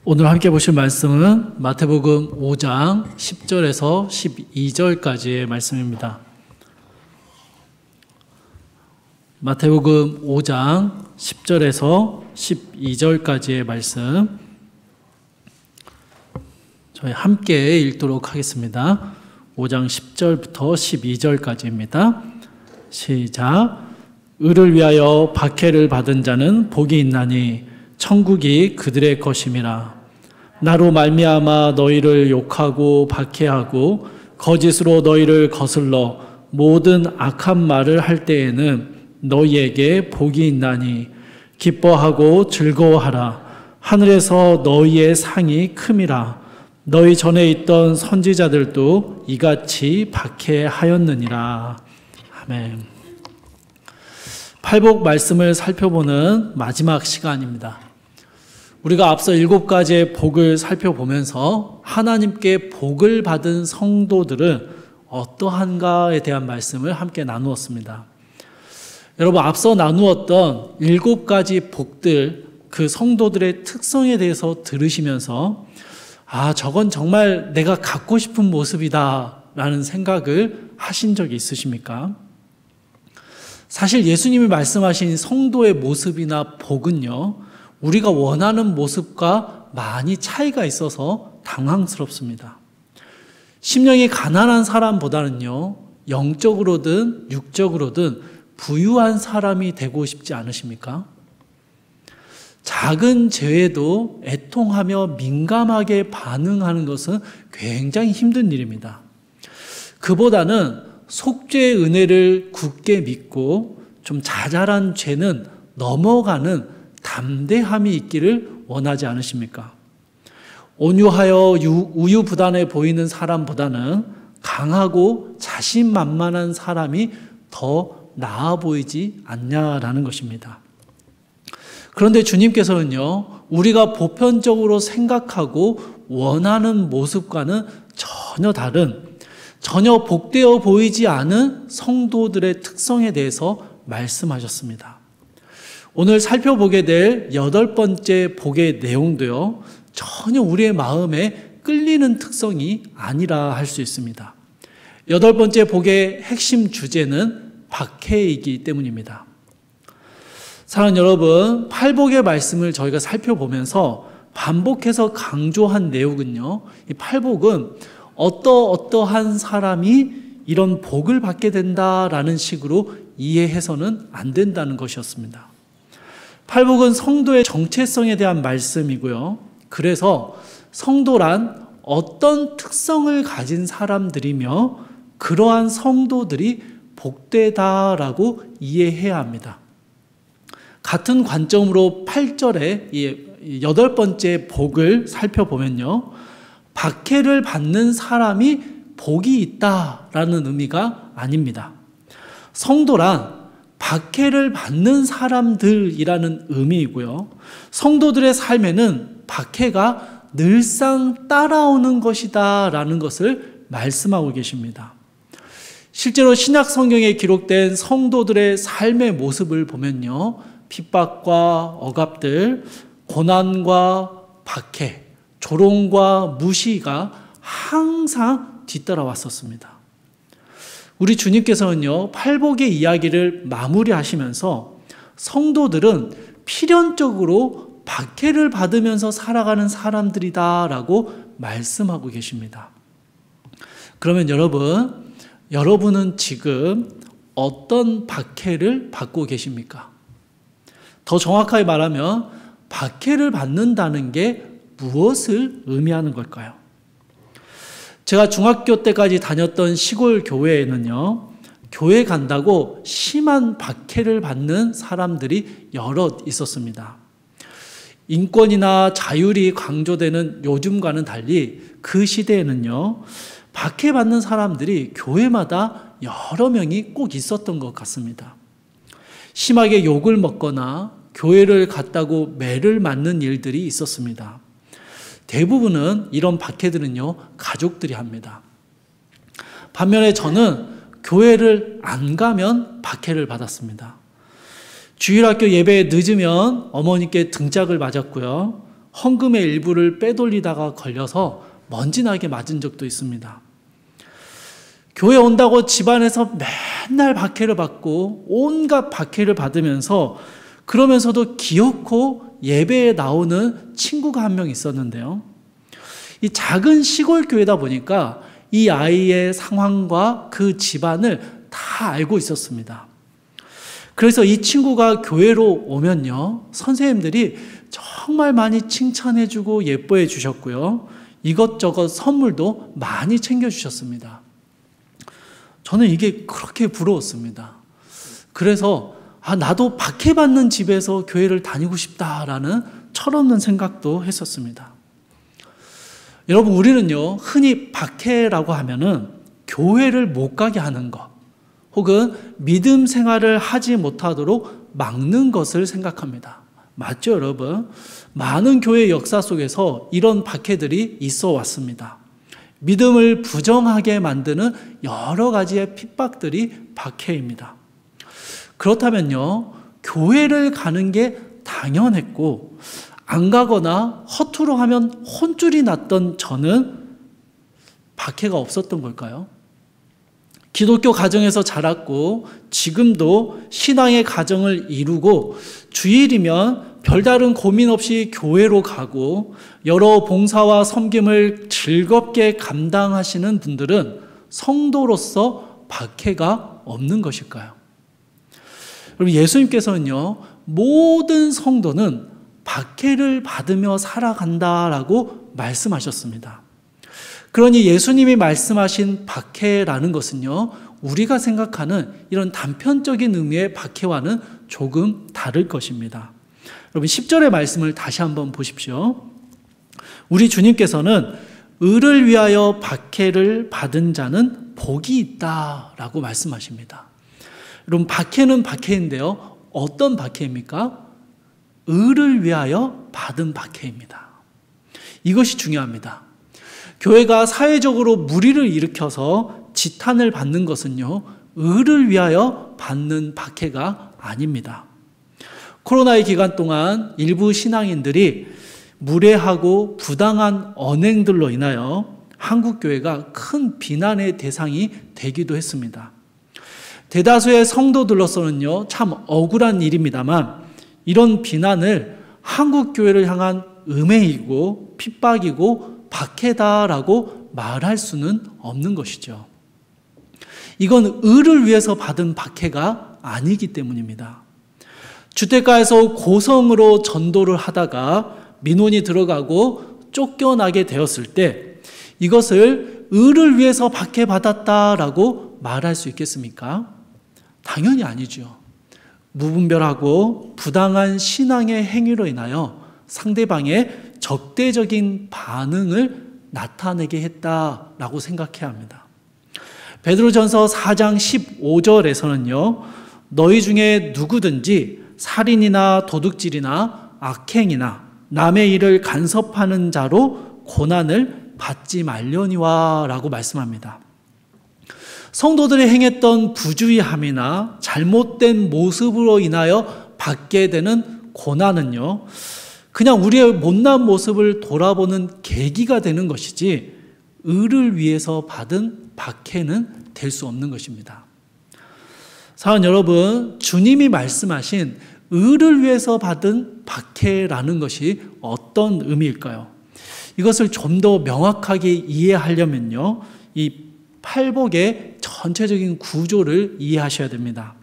오늘 함께 보실 말씀은 마태복음 5장 10절에서 12절까지의 말씀입니다. 마태복음 5장 10절에서 12절까지의 말씀 저희 함께 읽도록 하겠습니다. 5장 10절부터 12절까지입니다. 시작. 의를 위하여 박해를 받은 자는 복이 있나니 천국이 그들의 것임이라. 나로 말미암아 너희를 욕하고 박해하고 거짓으로 너희를 거슬러 모든 악한 말을 할 때에는 너희에게 복이 있나니 기뻐하고 즐거워하라. 하늘에서 너희의 상이 큼이라. 너희 전에 있던 선지자들도 이같이 박해하였느니라. 아멘. 팔복 말씀을 살펴보는 마지막 시간입니다. 우리가 앞서 7가지의 복을 살펴보면서 하나님께 복을 받은 성도들은 어떠한가에 대한 말씀을 함께 나누었습니다. 여러분, 앞서 나누었던 7가지 복들, 그 성도들의 특성에 대해서 들으시면서 저건 정말 내가 갖고 싶은 모습이다 라는 생각을 하신 적이 있으십니까? 사실 예수님이 말씀하신 성도의 모습이나 복은요, 우리가 원하는 모습과 많이 차이가 있어서 당황스럽습니다. 심령이 가난한 사람보다는요, 영적으로든 육적으로든 부유한 사람이 되고 싶지 않으십니까? 작은 죄에도 애통하며 민감하게 반응하는 것은 굉장히 힘든 일입니다. 그보다는 속죄의 은혜를 굳게 믿고 좀 자잘한 죄는 넘어가는 담대함이 있기를 원하지 않으십니까? 온유하여 우유부단해 보이는 사람보다는 강하고 자신만만한 사람이 더 나아 보이지 않냐라는 것입니다. 그런데 주님께서는요, 우리가 보편적으로 생각하고 원하는 모습과는 전혀 다른, 전혀 복되어 보이지 않은 성도들의 특성에 대해서 말씀하셨습니다. 오늘 살펴보게 될 8번째 복의 내용도요, 전혀 우리의 마음에 끌리는 특성이 아니라 할 수 있습니다. 8번째 복의 핵심 주제는 박해이기 때문입니다. 사랑하는 여러분, 팔복의 말씀을 저희가 살펴보면서 반복해서 강조한 내용은요, 이 팔복은 어떠한 사람이 이런 복을 받게 된다라는 식으로 이해해서는 안 된다는 것이었습니다. 팔복은 성도의 정체성에 대한 말씀이고요. 그래서 성도란 어떤 특성을 가진 사람들이며 그러한 성도들이 복되다라고 이해해야 합니다. 같은 관점으로 8절에 8번째 복을 살펴보면요, 박해를 받는 사람이 복이 있다라는 의미가 아닙니다. 성도란 박해를 받는 사람들이라는 의미이고요, 성도들의 삶에는 박해가 늘상 따라오는 것이다 라는 것을 말씀하고 계십니다. 실제로 신약 성경에 기록된 성도들의 삶의 모습을 보면요, 핍박과 억압들, 고난과 박해, 조롱과 무시가 항상 뒤따라왔었습니다. 우리 주님께서는요, 팔복의 이야기를 마무리하시면서 성도들은 필연적으로 박해를 받으면서 살아가는 사람들이다라고 말씀하고 계십니다. 그러면 여러분은 지금 어떤 박해를 받고 계십니까? 더 정확하게 말하면 박해를 받는다는 게 무엇을 의미하는 걸까요? 제가 중학교 때까지 다녔던 시골 교회에는요, 교회 간다고 심한 박해를 받는 사람들이 여럿 있었습니다. 인권이나 자율이 강조되는 요즘과는 달리 그 시대에는요, 박해받는 사람들이 교회마다 여러 명이 꼭 있었던 것 같습니다. 심하게 욕을 먹거나 교회를 갔다고 매를 맞는 일들이 있었습니다. 대부분은 이런 박해들은요, 가족들이 합니다. 반면에 저는 교회를 안 가면 박해를 받았습니다. 주일학교 예배에 늦으면 어머니께 등짝을 맞았고요. 헌금의 일부를 빼돌리다가 걸려서 먼지나게 맞은 적도 있습니다. 교회 온다고 집안에서 맨날 박해를 받고 온갖 박해를 받으면서 그러면서도 기어코 예배에 나오는 친구가 한 명 있었는데요. 이 작은 시골 교회다 보니까 이 아이의 상황과 그 집안을 다 알고 있었습니다. 그래서 이 친구가 교회로 오면요, 선생님들이 정말 많이 칭찬해주고 예뻐해 주셨고요, 이것저것 선물도 많이 챙겨주셨습니다. 저는 이게 그렇게 부러웠습니다. 그래서 나도 박해받는 집에서 교회를 다니고 싶다라는 철없는 생각도 했었습니다. 여러분, 우리는요, 흔히 박해라고 하면은 교회를 못 가게 하는 것, 혹은 믿음 생활을 하지 못하도록 막는 것을 생각합니다. 맞죠, 여러분? 많은 교회 역사 속에서 이런 박해들이 있어 왔습니다. 믿음을 부정하게 만드는 여러 가지의 핍박들이 박해입니다. 그렇다면요, 교회를 가는 게 당연했고, 안 가거나 허투루 하면 혼쭐이 났던 저는 박해가 없었던 걸까요? 기독교 가정에서 자랐고 지금도 신앙의 가정을 이루고 주일이면 별다른 고민 없이 교회로 가고 여러 봉사와 섬김을 즐겁게 감당하시는 분들은 성도로서 박해가 없는 것일까요? 여러분, 예수님께서는요, 모든 성도는 박해를 받으며 살아간다라고 말씀하셨습니다. 그러니 예수님이 말씀하신 박해라는 것은요, 우리가 생각하는 이런 단편적인 의미의 박해와는 조금 다를 것입니다. 여러분, 10절의 말씀을 다시 한번 보십시오. 우리 주님께서는 의를 위하여 박해를 받은 자는 복이 있다라고 말씀하십니다. 여러분, 박해는 박해인데요, 어떤 박해입니까? 의를 위하여 받은 박해입니다. 이것이 중요합니다. 교회가 사회적으로 무리를 일으켜서 지탄을 받는 것은요, 의를 위하여 받는 박해가 아닙니다. 코로나의 기간 동안 일부 신앙인들이 무례하고 부당한 언행들로 인하여 한국교회가 큰 비난의 대상이 되기도 했습니다. 대다수의 성도들로서는요, 참 억울한 일입니다만 이런 비난을 한국교회를 향한 음해이고 핍박이고 박해다라고 말할 수는 없는 것이죠. 이건 의를 위해서 받은 박해가 아니기 때문입니다. 주택가에서 고성으로 전도를 하다가 민원이 들어가고 쫓겨나게 되었을 때 이것을 의를 위해서 박해받았다라고 말할 수 있겠습니까? 당연히 아니죠. 무분별하고 부당한 신앙의 행위로 인하여 상대방의 적대적인 반응을 나타내게 했다라고 생각해야 합니다. 베드로전서 4장 15절에서는요, 너희 중에 누구든지 살인이나 도둑질이나 악행이나 남의 일을 간섭하는 자로 고난을 받지 말려니와 라고 말씀합니다. 성도들이 행했던 부주의함이나 잘못된 모습으로 인하여 받게 되는 고난은요, 그냥 우리의 못난 모습을 돌아보는 계기가 되는 것이지 의를 위해서 받은 박해는 될 수 없는 것입니다. 사랑하는 여러분, 주님이 말씀하신 의를 위해서 받은 박해라는 것이 어떤 의미일까요? 이것을 좀 더 명확하게 이해하려면요, 이 팔복의 전체적인 구조를 이해하셔야 됩니다.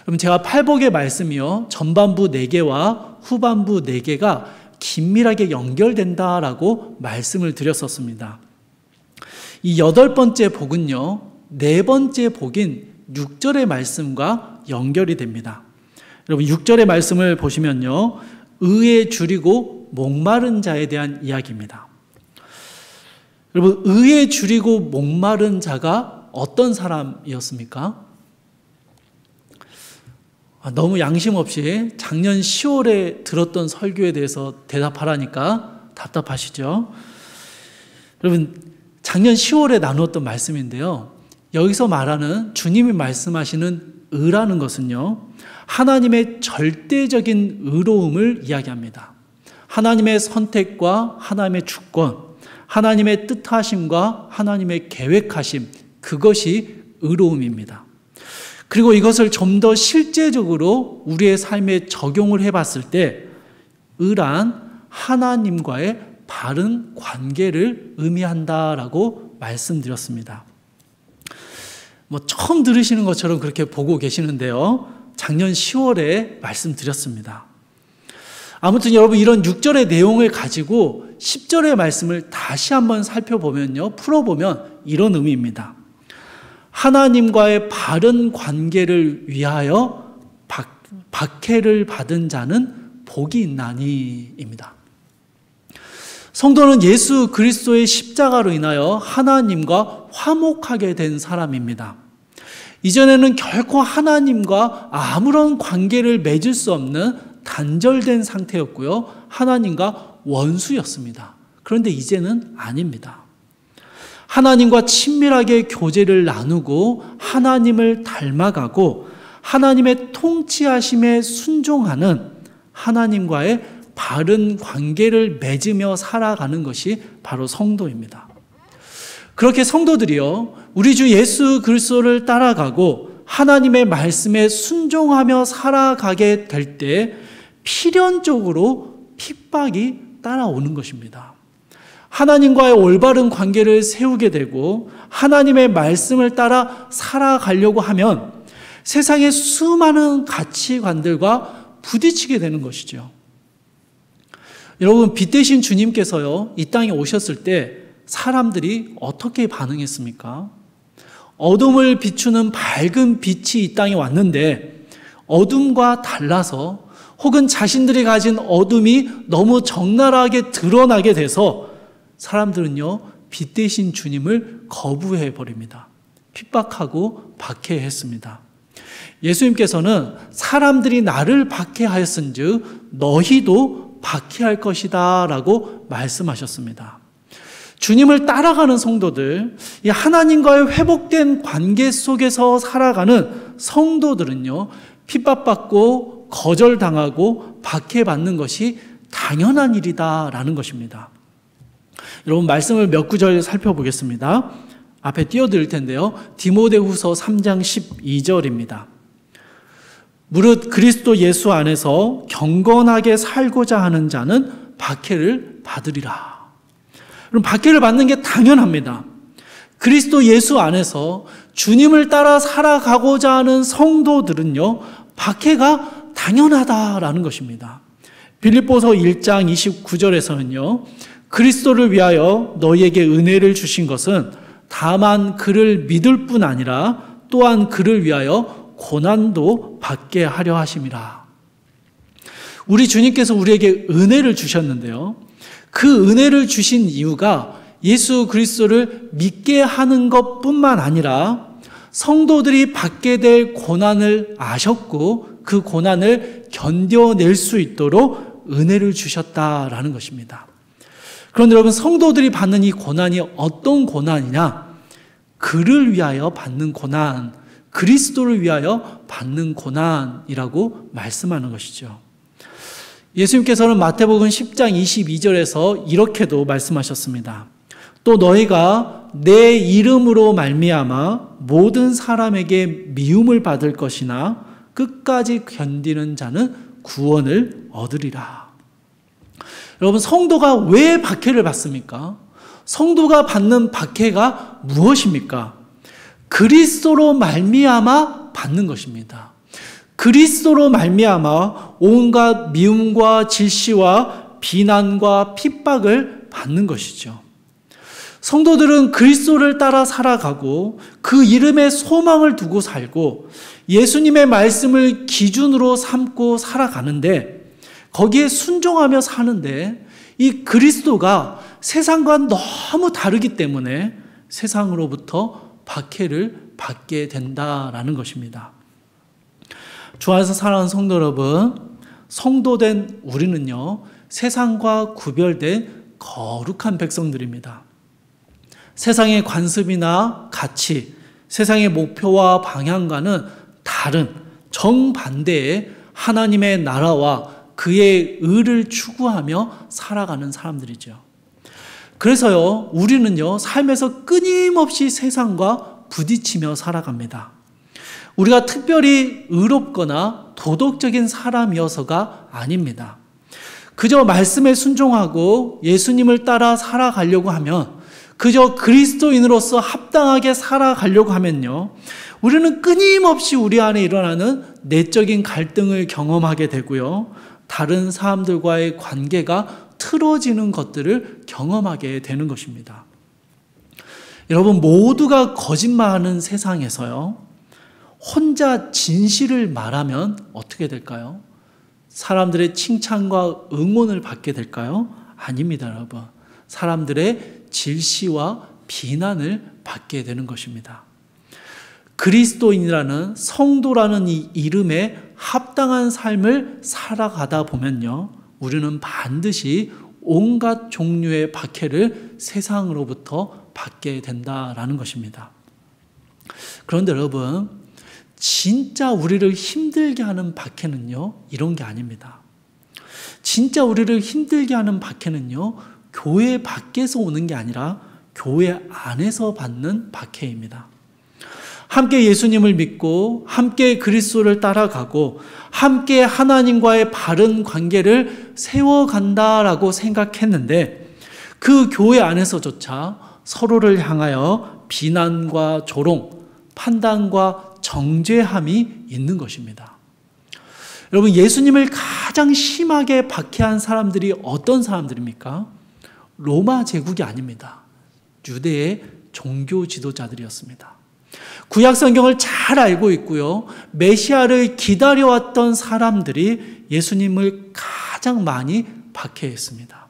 그럼 제가 팔복의 말씀이요, 전반부 4개와 후반부 4개가 긴밀하게 연결된다라고 말씀을 드렸었습니다. 이 8번째 복은요, 4번째 복인 6절의 말씀과 연결이 됩니다. 여러분, 6절의 말씀을 보시면요, 의에 줄이고 목마른 자에 대한 이야기입니다. 여러분, 의에 줄이고 목마른 자가 어떤 사람이었습니까? 너무 양심 없이 작년 10월에 들었던 설교에 대해서 대답하라니까 답답하시죠? 여러분, 작년 10월에 나누었던 말씀인데요, 여기서 말하는 주님이 말씀하시는 의라는 것은요, 하나님의 절대적인 의로움을 이야기합니다. 하나님의 선택과 하나님의 주권, 하나님의 뜻하심과 하나님의 계획하심, 그것이 의로움입니다. 그리고 이것을 좀 더 실제적으로 우리의 삶에 적용을 해봤을 때 의란 하나님과의 바른 관계를 의미한다라고 말씀드렸습니다. 처음 들으시는 것처럼 그렇게 보고 계시는데요. 작년 10월에 말씀드렸습니다. 아무튼 여러분, 이런 6절의 내용을 가지고 10절의 말씀을 다시 한번 살펴보면요, 풀어보면 이런 의미입니다. 하나님과의 바른 관계를 위하여 박해를 받은 자는 복이 있나니입니다. 성도는 예수 그리스도의 십자가로 인하여 하나님과 화목하게 된 사람입니다. 이전에는 결코 하나님과 아무런 관계를 맺을 수 없는 단절된 상태였고요, 하나님과 원수였습니다. 그런데 이제는 아닙니다. 하나님과 친밀하게 교제를 나누고 하나님을 닮아가고 하나님의 통치하심에 순종하는 하나님과의 바른 관계를 맺으며 살아가는 것이 바로 성도입니다. 그렇게 성도들이요, 우리 주 예수 그리스도를 따라가고 하나님의 말씀에 순종하며 살아가게 될 때 필연적으로 핍박이 따라오는 것입니다. 하나님과의 올바른 관계를 세우게 되고 하나님의 말씀을 따라 살아가려고 하면 세상의 수많은 가치관들과 부딪히게 되는 것이죠. 여러분, 빛 대신 주님께서요, 이 땅에 오셨을 때 사람들이 어떻게 반응했습니까? 어둠을 비추는 밝은 빛이 이 땅에 왔는데 어둠과 달라서 혹은 자신들이 가진 어둠이 너무 적나라하게 드러나게 돼서 사람들은요, 빛 대신 주님을 거부해 버립니다. 핍박하고 박해했습니다. 예수님께서는 사람들이 나를 박해하였은즉 너희도 박해할 것이다 라고 말씀하셨습니다. 주님을 따라가는 성도들, 이 하나님과의 회복된 관계 속에서 살아가는 성도들은요, 핍박받고 거절당하고 박해받는 것이 당연한 일이다라는 것입니다. 여러분, 말씀을 몇 구절 살펴보겠습니다. 앞에 띄워드릴 텐데요. 디모데후서 3장 12절입니다. 무릇 그리스도 예수 안에서 경건하게 살고자 하는 자는 박해를 받으리라. 그럼 박해를 받는 게 당연합니다. 그리스도 예수 안에서 주님을 따라 살아가고자 하는 성도들은요, 박해가 당연하다라는 것입니다. 빌립보서 1장 29절에서는요, 그리스도를 위하여 너희에게 은혜를 주신 것은 다만 그를 믿을 뿐 아니라 또한 그를 위하여 고난도 받게 하려 하심이라. 우리 주님께서 우리에게 은혜를 주셨는데요, 그 은혜를 주신 이유가 예수 그리스도를 믿게 하는 것뿐만 아니라 성도들이 받게 될 고난을 아셨고 그 고난을 견뎌낼 수 있도록 은혜를 주셨다라는 것입니다. 그런데 여러분, 성도들이 받는 이 고난이 어떤 고난이냐? 그를 위하여 받는 고난, 그리스도를 위하여 받는 고난이라고 말씀하는 것이죠. 예수님께서는 마태복음 10장 22절에서 이렇게도 말씀하셨습니다. 또 너희가 내 이름으로 말미암아 모든 사람에게 미움을 받을 것이나 끝까지 견디는 자는 구원을 얻으리라. 여러분, 성도가 왜 박해를 받습니까? 성도가 받는 박해가 무엇입니까? 그리스도로 말미암아 받는 것입니다. 그리스도로 말미암아 온갖 미움과 질시와 비난과 핍박을 받는 것이죠. 성도들은 그리스도를 따라 살아가고 그 이름에 소망을 두고 살고 예수님의 말씀을 기준으로 삼고 살아가는데, 거기에 순종하며 사는데 이 그리스도가 세상과 너무 다르기 때문에 세상으로부터 박해를 받게 된다라는 것입니다. 주 안에서 사랑하는 성도 여러분, 성도된 우리는요, 세상과 구별된 거룩한 백성들입니다. 세상의 관습이나 가치, 세상의 목표와 방향과는 다른 정반대의 하나님의 나라와 그의 의를 추구하며 살아가는 사람들이죠. 그래서요, 우리는요, 삶에서 끊임없이 세상과 부딪히며 살아갑니다. 우리가 특별히 의롭거나 도덕적인 사람이어서가 아닙니다. 그저 말씀에 순종하고 예수님을 따라 살아가려고 하면, 그저 그리스도인으로서 합당하게 살아가려고 하면요, 우리는 끊임없이 우리 안에 일어나는 내적인 갈등을 경험하게 되고요, 다른 사람들과의 관계가 틀어지는 것들을 경험하게 되는 것입니다. 여러분, 모두가 거짓말하는 세상에서요, 혼자 진실을 말하면 어떻게 될까요? 사람들의 칭찬과 응원을 받게 될까요? 아닙니다, 여러분. 사람들의 질시와 비난을 받게 되는 것입니다. 그리스도인이라는, 성도라는 이 이름에 합당한 삶을 살아가다 보면요, 우리는 반드시 온갖 종류의 박해를 세상으로부터 받게 된다라는 것입니다. 그런데 여러분, 진짜 우리를 힘들게 하는 박해는요, 이런 게 아닙니다. 진짜 우리를 힘들게 하는 박해는요, 교회 밖에서 오는 게 아니라 교회 안에서 받는 박해입니다. 함께 예수님을 믿고 함께 그리스도를 따라가고 함께 하나님과의 바른 관계를 세워간다라고 생각했는데, 그 교회 안에서조차 서로를 향하여 비난과 조롱, 판단과 정죄함이 있는 것입니다. 여러분, 예수님을 가장 심하게 박해한 사람들이 어떤 사람들입니까? 로마 제국이 아닙니다. 유대의 종교 지도자들이었습니다. 구약 성경을 잘 알고 있고요, 메시아를 기다려왔던 사람들이 예수님을 가장 많이 박해했습니다.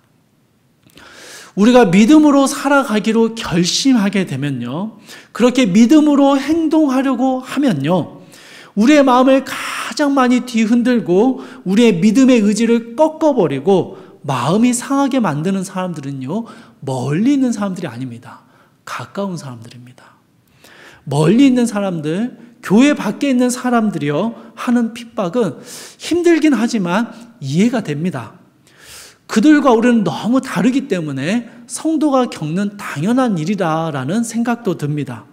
우리가 믿음으로 살아가기로 결심하게 되면요, 그렇게 믿음으로 행동하려고 하면요, 우리의 마음을 가장 많이 뒤흔들고 우리의 믿음의 의지를 꺾어버리고 마음이 상하게 만드는 사람들은요, 멀리 있는 사람들이 아닙니다. 가까운 사람들입니다. 멀리 있는 사람들, 교회 밖에 있는 사람들이요, 하는 핍박은 힘들긴 하지만 이해가 됩니다. 그들과 우리는 너무 다르기 때문에 성도가 겪는 당연한 일이라는 생각도 듭니다.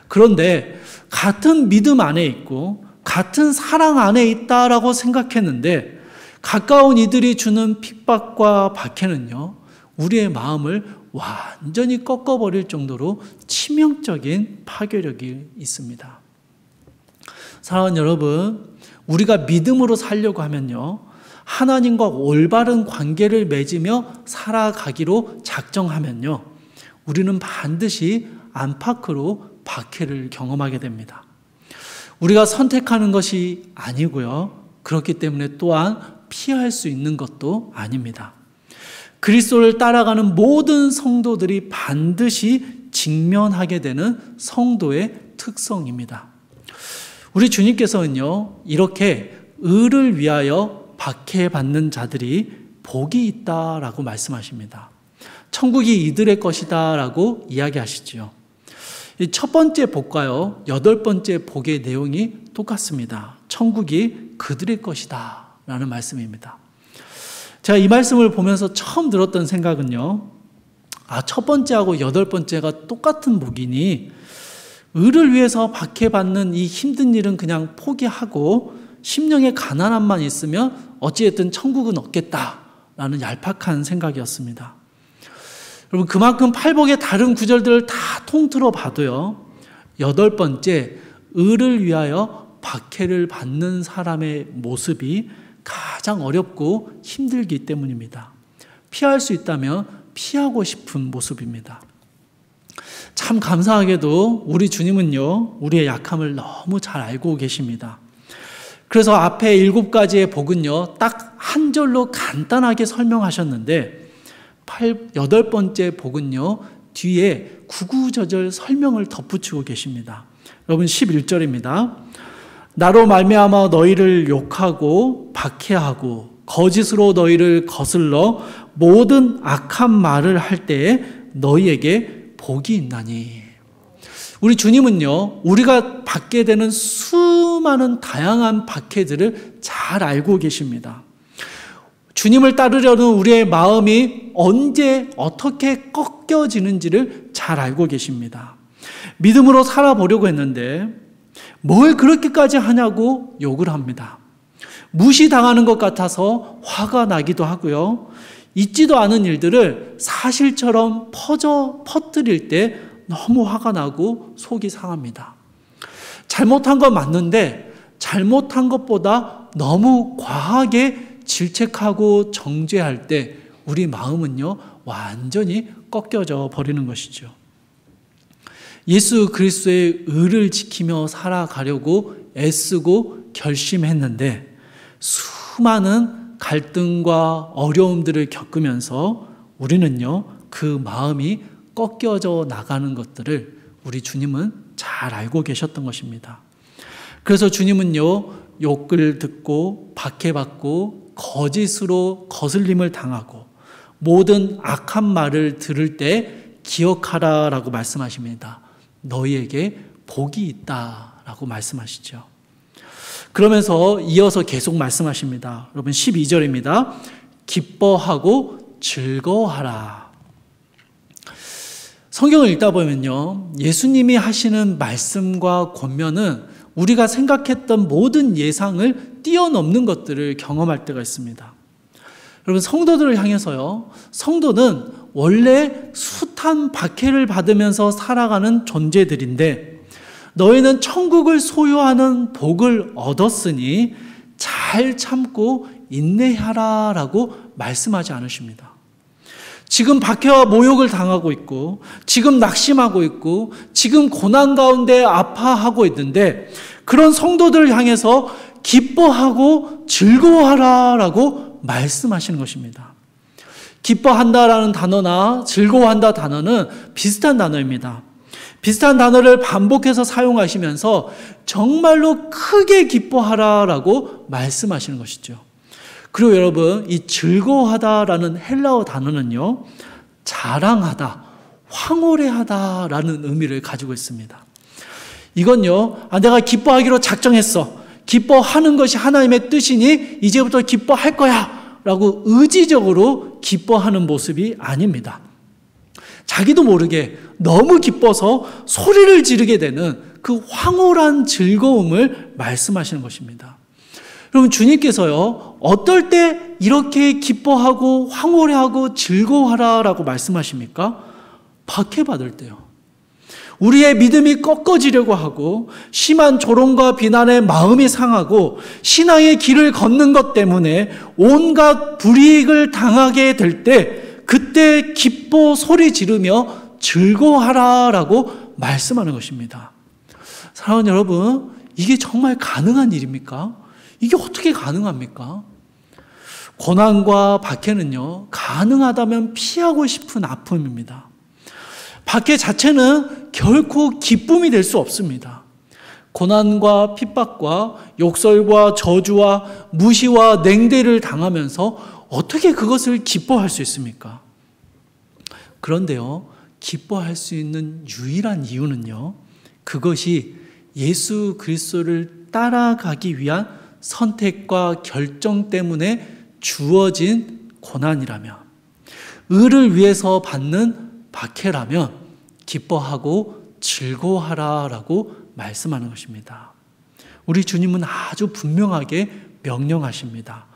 그런데 같은 믿음 안에 있고 같은 사랑 안에 있다라고 생각했는데, 가까운 이들이 주는 핍박과 박해는요, 우리의 마음을 완전히 꺾어버릴 정도로 치명적인 파괴력이 있습니다. 사랑하는 여러분, 우리가 믿음으로 살려고 하면요, 하나님과 올바른 관계를 맺으며 살아가기로 작정하면요, 우리는 반드시 안팎으로 박해를 경험하게 됩니다. 우리가 선택하는 것이 아니고요, 그렇기 때문에 또한 피할 수 있는 것도 아닙니다. 그리스도를 따라가는 모든 성도들이 반드시 직면하게 되는 성도의 특성입니다. 우리 주님께서는요, 이렇게 의를 위하여 박해받는 자들이 복이 있다라고 말씀하십니다. 천국이 이들의 것이다 라고 이야기하시죠. 첫 번째 복과요, 8번째 복의 내용이 똑같습니다. 천국이 그들의 것이다 라는 말씀입니다. 제가 이 말씀을 보면서 처음 들었던 생각은요, 첫 번째하고 8번째가 똑같은 복이니 의를 위해서 박해받는 이 힘든 일은 그냥 포기하고 심령의 가난함만 있으면 어찌됐든 천국은 없겠다라는 얄팍한 생각이었습니다. 여러분, 그만큼 팔복의 다른 구절들을 다 통틀어 봐도요, 8번째, 의를 위하여 박해를 받는 사람의 모습이 가장 어렵고 힘들기 때문입니다. 피할 수 있다면 피하고 싶은 모습입니다. 참 감사하게도 우리 주님은요, 우리의 약함을 너무 잘 알고 계십니다. 그래서 앞에 7가지의 복은요, 딱 한 절로 간단하게 설명하셨는데, 8번째 복은요, 뒤에 구구절절 설명을 덧붙이고 계십니다. 여러분, 11절입니다. 나로 말미암아 너희를 욕하고 박해하고 거짓으로 너희를 거슬러 모든 악한 말을 할 때에 너희에게 복이 있나니. 우리 주님은요, 우리가 받게 되는 수많은 다양한 박해들을 잘 알고 계십니다. 주님을 따르려는 우리의 마음이 언제 어떻게 꺾여지는지를 잘 알고 계십니다. 믿음으로 살아보려고 했는데 뭘 그렇게까지 하냐고 욕을 합니다. 무시당하는 것 같아서 화가 나기도 하고요. 있지도 않은 일들을 사실처럼 퍼뜨릴 때 너무 화가 나고 속이 상합니다. 잘못한 건 맞는데 잘못한 것보다 너무 과하게 질책하고 정죄할 때 우리 마음은요, 완전히 꺾여져 버리는 것이죠. 예수 그리스도의 의를 지키며 살아가려고 애쓰고 결심했는데 수많은 갈등과 어려움들을 겪으면서 우리는요, 그 마음이 꺾여져 나가는 것들을 우리 주님은 잘 알고 계셨던 것입니다. 그래서 주님은요, 욕을 듣고 박해받고 거짓으로 거슬림을 당하고 모든 악한 말을 들을 때 기억하라라고 말씀하십니다. 너희에게 복이 있다라고 말씀하시죠. 그러면서 이어서 계속 말씀하십니다. 여러분 12절입니다. 기뻐하고 즐거워하라. 성경을 읽다 보면요, 예수님이 하시는 말씀과 권면은 우리가 생각했던 모든 예상을 뛰어넘는 것들을 경험할 때가 있습니다. 여러분, 성도들을 향해서요, 성도는 원래 숱한 박해를 받으면서 살아가는 존재들인데 너희는 천국을 소유하는 복을 얻었으니 잘 참고 인내하라 라고 말씀하지 않으십니다. 지금 박해와 모욕을 당하고 있고 지금 낙심하고 있고 지금 고난 가운데 아파하고 있는데 그런 성도들을 향해서 기뻐하고 즐거워하라 라고 말씀하시는 것입니다. 기뻐한다라는 단어나 즐거워한다 단어는 비슷한 단어입니다. 비슷한 단어를 반복해서 사용하시면서 정말로 크게 기뻐하라라고 말씀하시는 것이죠. 그리고 여러분, 이 즐거워하다라는 헬라어 단어는요, 자랑하다, 황홀해하다라는 의미를 가지고 있습니다. 이건요, 내가 기뻐하기로 작정했어. 기뻐하는 것이 하나님의 뜻이니 이제부터 기뻐할 거야 라고 의지적으로 기뻐하는 모습이 아닙니다. 자기도 모르게 너무 기뻐서 소리를 지르게 되는 그 황홀한 즐거움을 말씀하시는 것입니다. 여러분, 주님께서요, 어떨 때 이렇게 기뻐하고 황홀해하고 즐거워하라라고 말씀하십니까? 박해받을 때요. 우리의 믿음이 꺾어지려고 하고 심한 조롱과 비난에 마음이 상하고 신앙의 길을 걷는 것 때문에 온갖 불이익을 당하게 될 때 그때 기뻐 소리 지르며 즐거워하라라고 말씀하는 것입니다. 사랑하는 여러분, 이게 정말 가능한 일입니까? 이게 어떻게 가능합니까? 고난과 박해는요, 가능하다면 피하고 싶은 아픔입니다. 박해 자체는 결코 기쁨이 될 수 없습니다. 고난과 핍박과 욕설과 저주와 무시와 냉대를 당하면서 어떻게 그것을 기뻐할 수 있습니까? 그런데요, 기뻐할 수 있는 유일한 이유는요, 그것이 예수 그리스도를 따라가기 위한 선택과 결정 때문에 주어진 고난이라면, 의를 위해서 받는 박해라면 기뻐하고 즐거워하라라고 말씀하는 것입니다. 우리 주님은 아주 분명하게 명령하십니다.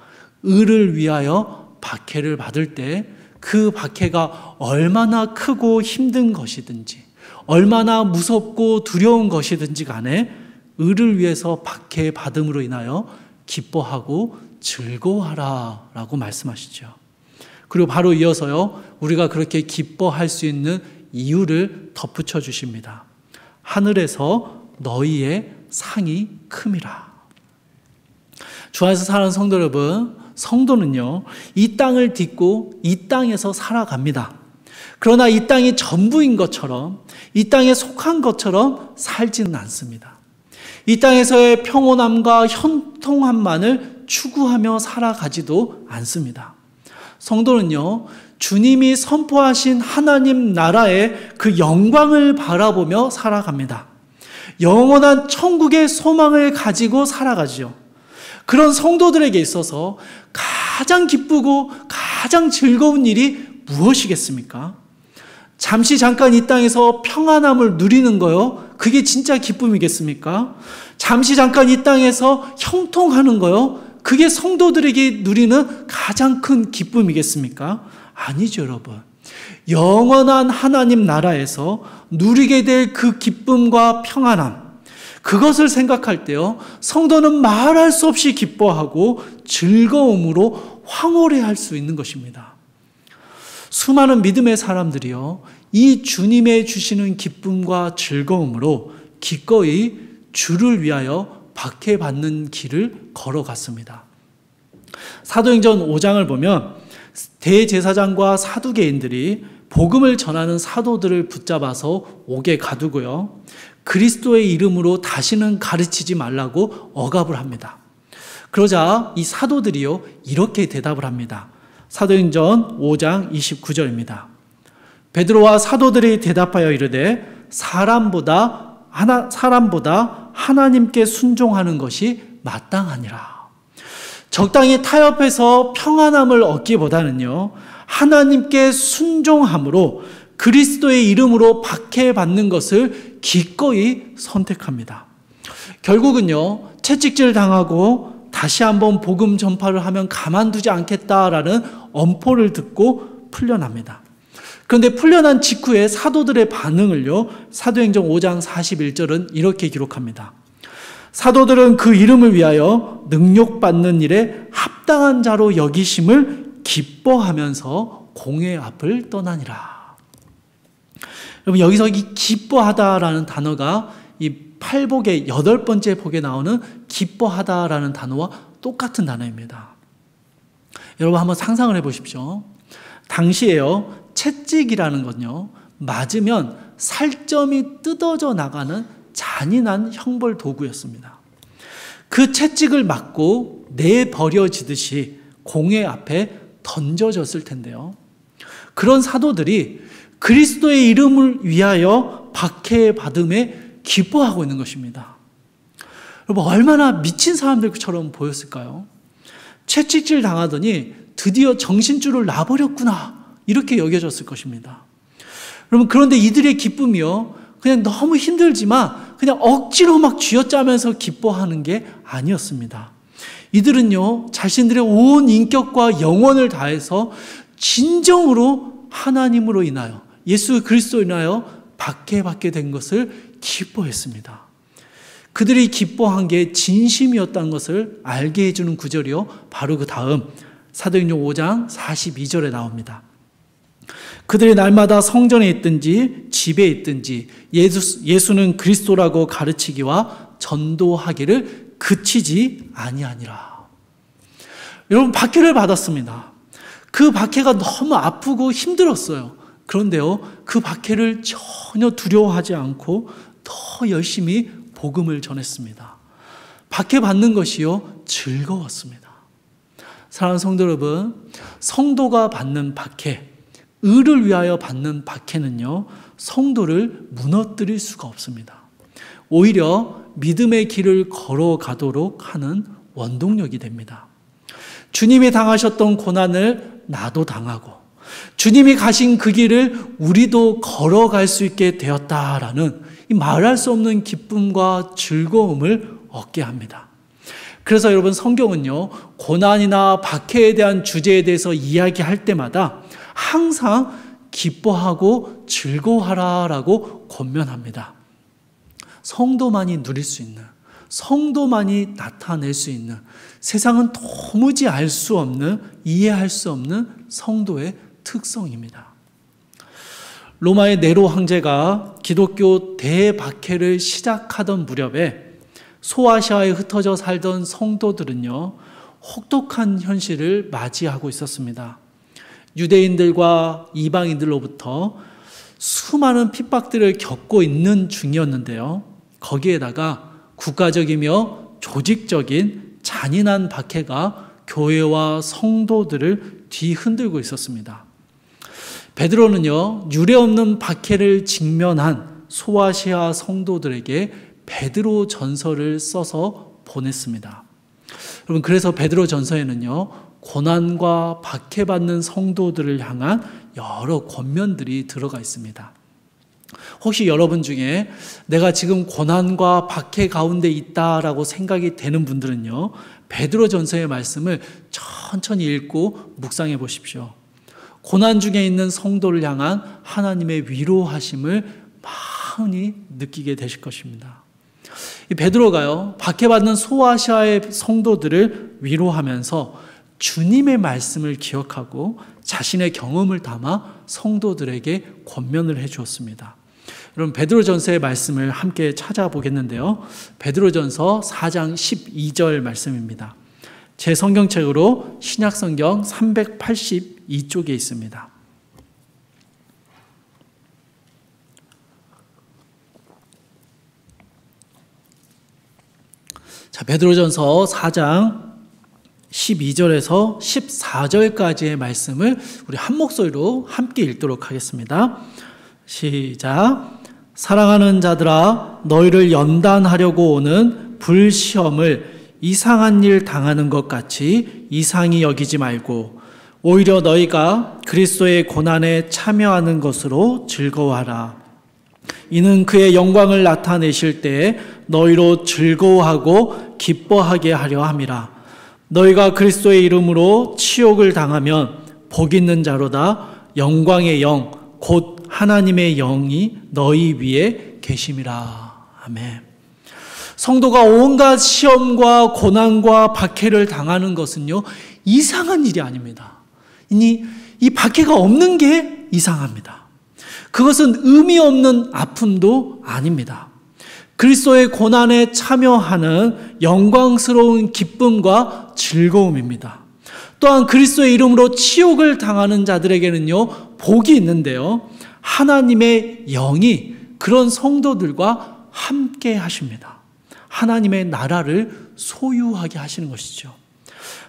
의를 위하여 박해를 받을 때 그 박해가 얼마나 크고 힘든 것이든지 얼마나 무섭고 두려운 것이든지 간에 의를 위해서 박해받음으로 인하여 기뻐하고 즐거워하라라고 말씀하시죠. 그리고 바로 이어서요, 우리가 그렇게 기뻐할 수 있는 이유를 덧붙여 주십니다. 하늘에서 너희의 상이 큼이라. 주 안에서 사는 성도 여러분, 성도는요, 이 땅을 딛고 이 땅에서 살아갑니다. 그러나 이 땅이 전부인 것처럼, 이 땅에 속한 것처럼 살지는 않습니다. 이 땅에서의 평온함과 현통함만을 추구하며 살아가지도 않습니다. 성도는요, 주님이 선포하신 하나님 나라의 그 영광을 바라보며 살아갑니다. 영원한 천국의 소망을 가지고 살아가지요. 그런 성도들에게 있어서 가장 기쁘고 가장 즐거운 일이 무엇이겠습니까? 잠시 잠깐 이 땅에서 평안함을 누리는 거요. 그게 진짜 기쁨이겠습니까? 잠시 잠깐 이 땅에서 형통하는 거요. 그게 성도들에게 누리는 가장 큰 기쁨이겠습니까? 아니죠, 여러분. 영원한 하나님 나라에서 누리게 될 그 기쁨과 평안함, 그것을 생각할 때요, 성도는 말할 수 없이 기뻐하고 즐거움으로 황홀해할 수 있는 것입니다. 수많은 믿음의 사람들이요, 이 주님의 주시는 기쁨과 즐거움으로 기꺼이 주를 위하여 박해받는 길을 걸어갔습니다. 사도행전 5장을 보면 대제사장과 사두개인들이 복음을 전하는 사도들을 붙잡아서 옥에 가두고요, 그리스도의 이름으로 다시는 가르치지 말라고 억압을 합니다. 그러자 이 사도들이요, 이렇게 대답을 합니다. 사도행전 5장 29절입니다. 베드로와 사도들이 대답하여 이르되 사람보다 하나님께 순종하는 것이 마땅하니라. 적당히 타협해서 평안함을 얻기보다는요, 하나님께 순종함으로 그리스도의 이름으로 박해받는 것을 기꺼이 선택합니다. 결국은요, 채찍질 당하고 다시 한번 복음 전파를 하면 가만두지 않겠다라는 엄포를 듣고 풀려납니다. 그런데 풀려난 직후에 사도들의 반응을요, 사도행전 5장 41절은 이렇게 기록합니다. 사도들은 그 이름을 위하여 능욕받는 일에 합당한 자로 여기심을 기뻐하면서 공회 앞을 떠나니라. 여러분, 여기서 이 기뻐하다라는 단어가 이 팔복의 8번째 복에 나오는 기뻐하다라는 단어와 똑같은 단어입니다. 여러분, 한번 상상을 해보십시오. 당시에요, 채찍이라는 건요, 맞으면 살점이 뜯어져 나가는 잔인한 형벌 도구였습니다. 그 채찍을 맞고 내버려지듯이 공회 앞에 던져졌을 텐데요, 그런 사도들이 그리스도의 이름을 위하여 박해받음에 기뻐하고 있는 것입니다. 여러분, 얼마나 미친 사람들처럼 보였을까요? 채찍질 당하더니 드디어 정신줄을 놔버렸구나, 이렇게 여겨졌을 것입니다. 여러분, 그런데 이들의 기쁨이요, 그냥 너무 힘들지만 그냥 억지로 막 쥐어짜면서 기뻐하는 게 아니었습니다. 이들은요, 자신들의 온 인격과 영혼을 다해서 진정으로 하나님으로 인하여, 예수 그리스도로 인하여 박해받게 된 것을 기뻐했습니다. 그들이 기뻐한 게 진심이었다는 것을 알게 해주는 구절이요, 바로 그 다음 사도행전 5장 42절에 나옵니다. 그들이 날마다 성전에 있든지 집에 있든지 예수는 그리스도라고 가르치기와 전도하기를 그치지 아니하니라. 여러분, 박해를 받았습니다. 그 박해가 너무 아프고 힘들었어요. 그런데요, 그 박해를 전혀 두려워하지 않고 더 열심히 복음을 전했습니다. 박해받는 것이요, 즐거웠습니다. 사랑하는 성도 여러분, 성도가 받는 박해, 의를 위하여 받는 박해는요, 성도를 무너뜨릴 수가 없습니다. 오히려 믿음의 길을 걸어가도록 하는 원동력이 됩니다. 주님이 당하셨던 고난을 나도 당하고 주님이 가신 그 길을 우리도 걸어갈 수 있게 되었다라는 이 말할 수 없는 기쁨과 즐거움을 얻게 합니다. 그래서 여러분, 성경은요, 고난이나 박해에 대한 주제에 대해서 이야기할 때마다 항상 기뻐하고 즐거워하라라고 권면합니다. 성도만이 누릴 수 있는, 성도만이 나타낼 수 있는, 세상은 도무지 알 수 없는, 이해할 수 없는 성도의 특성입니다. 로마의 네로 황제가 기독교 대박해를 시작하던 무렵에 소아시아에 흩어져 살던 성도들은요, 혹독한 현실을 맞이하고 있었습니다. 유대인들과 이방인들로부터 수많은 핍박들을 겪고 있는 중이었는데요, 거기에다가 국가적이며 조직적인 잔인한 박해가 교회와 성도들을 뒤흔들고 있었습니다. 베드로는요, 유례없는 박해를 직면한 소아시아 성도들에게 베드로 전서를 써서 보냈습니다. 여러분, 그래서 베드로 전서에는요, 고난과 박해받는 성도들을 향한 여러 권면들이 들어가 있습니다. 혹시 여러분 중에 내가 지금 고난과 박해 가운데 있다라고 생각이 되는 분들은요, 베드로전서의 말씀을 천천히 읽고 묵상해 보십시오. 고난 중에 있는 성도를 향한 하나님의 위로하심을 많이 느끼게 되실 것입니다. 이 베드로가요, 박해받는 소아시아의 성도들을 위로하면서 주님의 말씀을 기억하고 자신의 경험을 담아 성도들에게 권면을 해 주었습니다. 여러분, 베드로전서의 말씀을 함께 찾아보겠는데요. 베드로전서 4장 12절 말씀입니다. 제 성경책으로 신약성경 382쪽에 있습니다. 자, 베드로전서 4장 12절에서 14절까지의 말씀을 우리 한 목소리로 함께 읽도록 하겠습니다. 시작. 사랑하는 자들아, 너희를 연단하려고 오는 불시험을 이상한 일 당하는 것 같이 이상히 여기지 말고 오히려 너희가 그리스도의 고난에 참여하는 것으로 즐거워하라. 이는 그의 영광을 나타내실 때에 너희로 즐거워하고 기뻐하게 하려 함이라. 너희가 그리스도의 이름으로 치욕을 당하면 복 있는 자로다. 영광의 영 곧 하나님의 영이 너희 위에 계심이라. 아멘. 성도가 온갖 시험과 고난과 박해를 당하는 것은요, 이상한 일이 아닙니다. 이 박해가 없는 게 이상합니다. 그것은 의미 없는 아픔도 아닙니다. 그리스도의 고난에 참여하는 영광스러운 기쁨과 즐거움입니다. 또한 그리스도의 이름으로 치욕을 당하는 자들에게는요, 복이 있는데요, 하나님의 영이 그런 성도들과 함께 하십니다. 하나님의 나라를 소유하게 하시는 것이죠.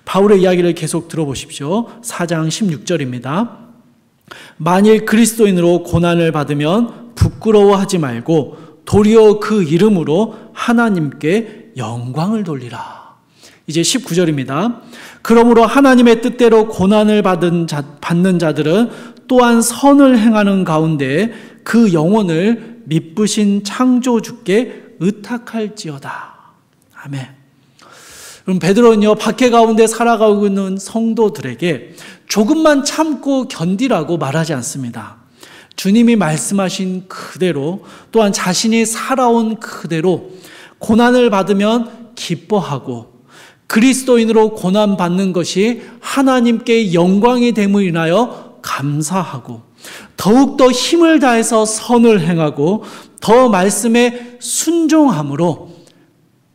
바울의 이야기를 계속 들어보십시오. 4장 16절입니다. 만일 그리스도인으로 고난을 받으면 부끄러워하지 말고 도리어 그 이름으로 하나님께 영광을 돌리라. 이제 19절입니다. 그러므로 하나님의 뜻대로 고난을 받는 자들은 또한 선을 행하는 가운데 그 영혼을 미쁘신 창조주께 의탁할지어다. 아멘. 그럼 베드로는요, 박해 가운데 살아가고 있는 성도들에게 조금만 참고 견디라고 말하지 않습니다. 주님이 말씀하신 그대로, 또한 자신이 살아온 그대로 고난을 받으면 기뻐하고 그리스도인으로 고난받는 것이 하나님께 영광이 됨을 인하여 감사하고 더욱더 힘을 다해서 선을 행하고 더 말씀에 순종함으로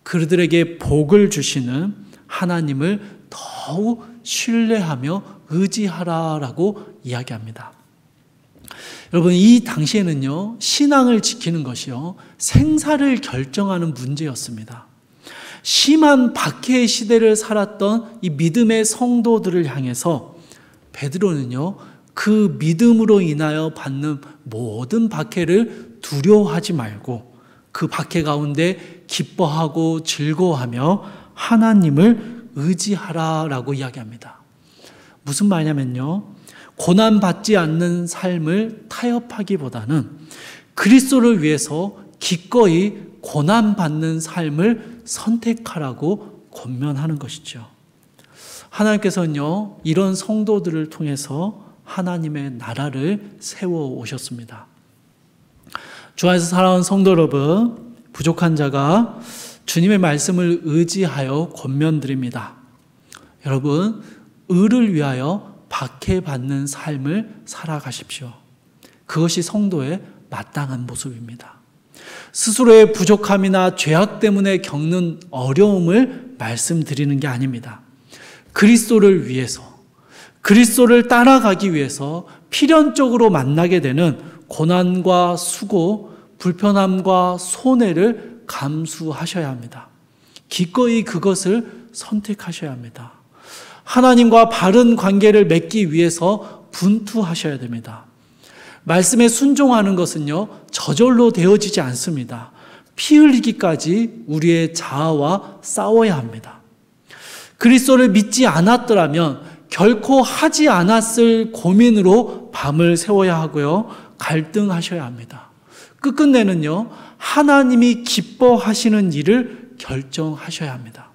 그들에게 복을 주시는 하나님을 더욱 신뢰하며 의지하라라고 이야기합니다. 여러분, 이 당시에는요, 신앙을 지키는 것이요, 생사를 결정하는 문제였습니다. 심한 박해의 시대를 살았던 이 믿음의 성도들을 향해서 베드로는요, 그 믿음으로 인하여 받는 모든 박해를 두려워하지 말고 그 박해 가운데 기뻐하고 즐거워하며 하나님을 의지하라라고 이야기합니다. 무슨 말이냐면요, 고난받지 않는 삶을 타협하기보다는 그리스도를 위해서 기꺼이 고난받는 삶을 선택하라고 권면하는 것이죠. 하나님께서는요, 이런 성도들을 통해서 하나님의 나라를 세워 오셨습니다. 주 안에서 살아온 성도 여러분, 부족한 자가 주님의 말씀을 의지하여 권면드립니다. 여러분, 의를 위하여 박해받는 삶을 살아가십시오. 그것이 성도의 마땅한 모습입니다. 스스로의 부족함이나 죄악 때문에 겪는 어려움을 말씀드리는 게 아닙니다. 그리스도를 위해서, 그리스도를 따라가기 위해서 필연적으로 만나게 되는 고난과 수고, 불편함과 손해를 감수하셔야 합니다. 기꺼이 그것을 선택하셔야 합니다. 하나님과 바른 관계를 맺기 위해서 분투하셔야 됩니다. 말씀에 순종하는 것은요, 저절로 되어지지 않습니다. 피 흘리기까지 우리의 자아와 싸워야 합니다. 그리스도를 믿지 않았더라면 결코 하지 않았을 고민으로 밤을 새워야 하고요. 갈등하셔야 합니다. 끝끝내는요, 하나님이 기뻐하시는 일을 결정하셔야 합니다.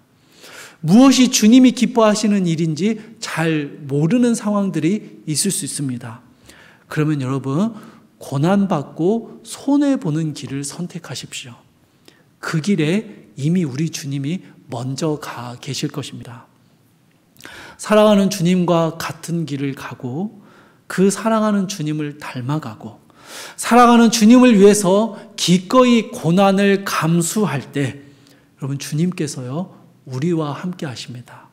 무엇이 주님이 기뻐하시는 일인지 잘 모르는 상황들이 있을 수 있습니다. 그러면 여러분, 고난받고 손해보는 길을 선택하십시오. 그 길에 이미 우리 주님이 먼저 가 계실 것입니다. 사랑하는 주님과 같은 길을 가고 그 사랑하는 주님을 닮아가고 사랑하는 주님을 위해서 기꺼이 고난을 감수할 때 여러분, 주님께서요 우리와 함께 하십니다.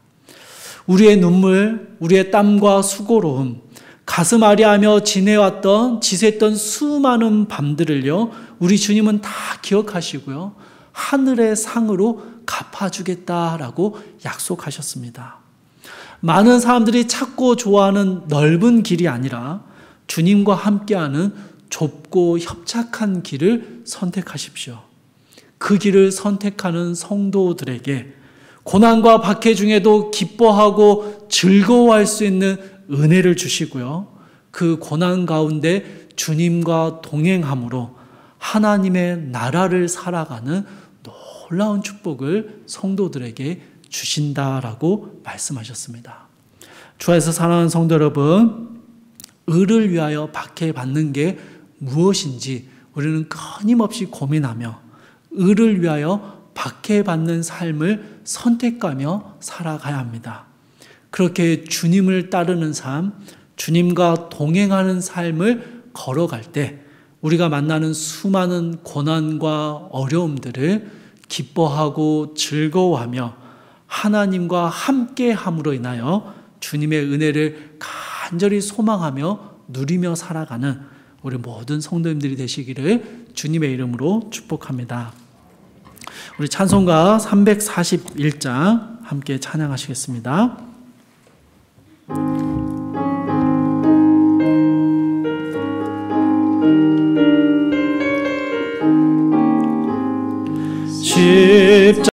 우리의 눈물, 우리의 땀과 수고로움, 가슴 아리하며 지새했던 수많은 밤들을요 우리 주님은 다 기억하시고요 하늘의 상으로 갚아주겠다라고 약속하셨습니다. 많은 사람들이 찾고 좋아하는 넓은 길이 아니라 주님과 함께하는 좁고 협착한 길을 선택하십시오. 그 길을 선택하는 성도들에게 고난과 박해 중에도 기뻐하고 즐거워할 수 있는 은혜를 주시고요. 그 고난 가운데 주님과 동행함으로 하나님의 나라를 살아가는 놀라운 축복을 성도들에게 주신다라고 말씀하셨습니다. 주 안에서 사랑하는 성도 여러분, 의를 위하여 박해받는 게 무엇인지 우리는 끊임없이 고민하며 의를 위하여 박해받는 삶을 선택하며 살아가야 합니다. 그렇게 주님을 따르는 삶, 주님과 동행하는 삶을 걸어갈 때 우리가 만나는 수많은 고난과 어려움들을 기뻐하고 즐거워하며 하나님과 함께함으로 인하여 주님의 은혜를 간절히 소망하며 누리며 살아가는 우리 모든 성도님들이 되시기를 주님의 이름으로 축복합니다. 우리 찬송가 341장 함께 찬양하시겠습니다. 십자가